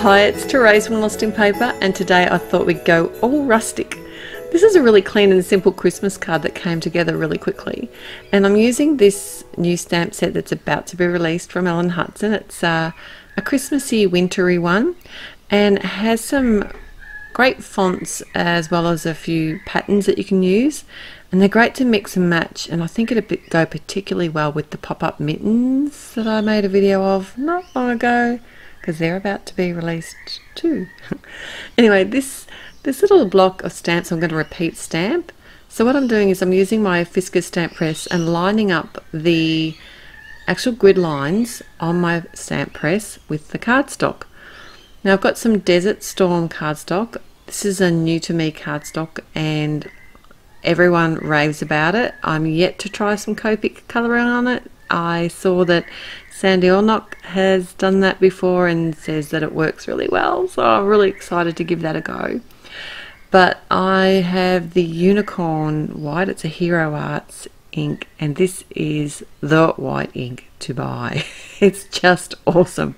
Hi, it's Therese from Lostinpaper, and today I thought we'd go all rustic. This is a really clean and simple Christmas card that came together really quickly, and I'm using this new stamp set that's about to be released from Ellen Hutson. It's a Christmassy, wintry one, and it has some great fonts as well as a few patterns that you can use, and they're great to mix and match, and I think it'd go particularly well with the pop-up mittens that I made a video of not long ago, because they're about to be released too. Anyway, this little block of stamps I'm going to repeat stamp. So what I'm doing is I'm using my Fisker's stamp press and lining up the actual grid lines on my stamp press with the cardstock. Now I've got some Desert Storm cardstock. This is a new to me cardstock and everyone raves about it. I'm yet to try some Copic colouring on it. I saw that Sandy Ornock has done that before and says that it works really well, so I'm really excited to give that a go. But I have the Unicorn White. It's a Hero Arts ink, and this is the white ink to buy. It's just awesome.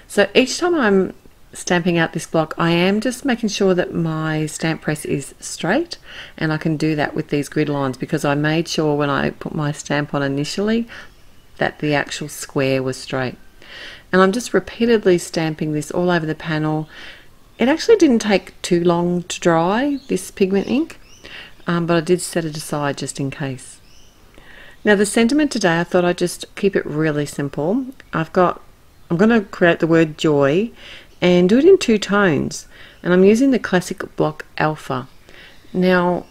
So each time I'm stamping out this block, I am just making sure that my stamp press is straight, and I can do that with these grid lines because I made sure when I put my stamp on initially that the actual square was straight. And I'm just repeatedly stamping this all over the panel. It actually didn't take too long to dry, this pigment ink, but I did set it aside just in case. Now the sentiment today, I thought I'd just keep it really simple. I'm going to create the word joy and do it in 2 tones, and I'm using the classic block Alpha. Now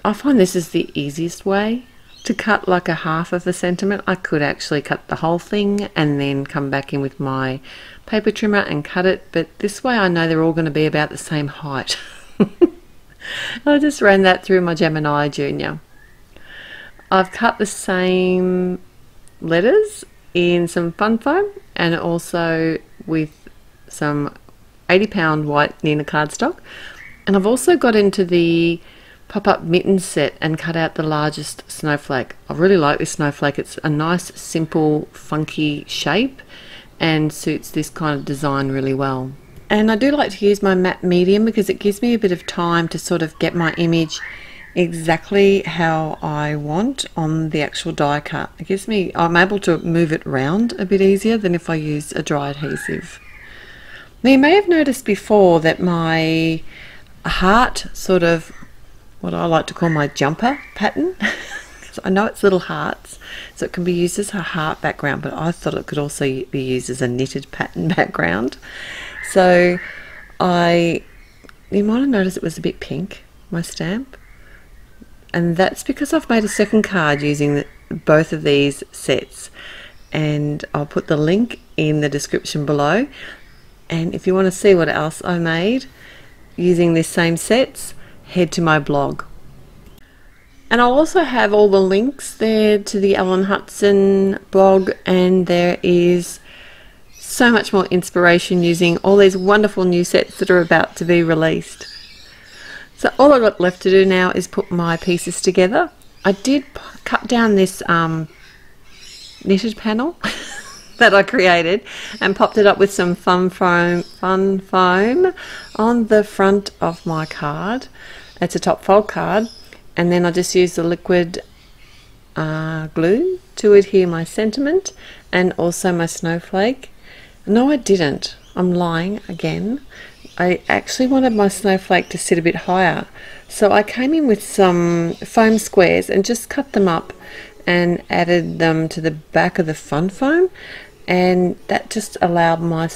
I find this is the easiest way to cut like a half of the sentiment. I could actually cut the whole thing and then come back in with my paper trimmer and cut it, but this way I know they're all going to be about the same height. I just ran that through my Gemini Junior. I've cut the same letters in some fun foam and also with some 80-pound white Nina cardstock, and I've also got into the pop-up Mittens set and cut out the largest snowflake. I really like this snowflake. It's a nice, simple, funky shape and suits this kind of design really well. And I do like to use my matte medium because it gives me a bit of time to sort of get my image exactly how I want on the actual die cut. It gives me, I'm able to move it around a bit easier than if I use a dry adhesive. Now you may have noticed before that my heart, sort of what I like to call my jumper pattern, I know it's little hearts, so it can be used as a heart background, but I thought it could also be used as a knitted pattern background. So you might have noticed it was a bit pink, my stamp, and that's because I've made a second card using both of these sets, and I'll put the link in the description below. And if you want to see what else I made using this same sets, head to my blog. And I'll also have all the links there to the Ellen Hutson blog, and there is so much more inspiration using all these wonderful new sets that are about to be released. So all I've got left to do now is put my pieces together. I did cut down this knitted panel that I created and popped it up with some fun foam on the front of my card. It's a top fold card, and then I just used the liquid glue to adhere my sentiment and also my snowflake. No, I didn't. I'm lying again. I actually wanted my snowflake to sit a bit higher, so I came in with some foam squares and just cut them up and added them to the back of the fun foam, and that just allowed my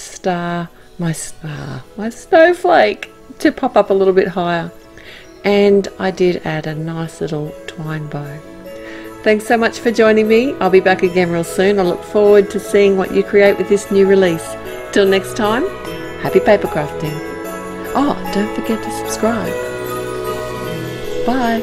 snowflake to pop up a little bit higher. And I did add a nice little twine bow. Thanks so much for joining me. I'll be back again real soon. I look forward to seeing what you create with this new release. Till next time, happy papercrafting. Oh, don't forget to subscribe. Bye.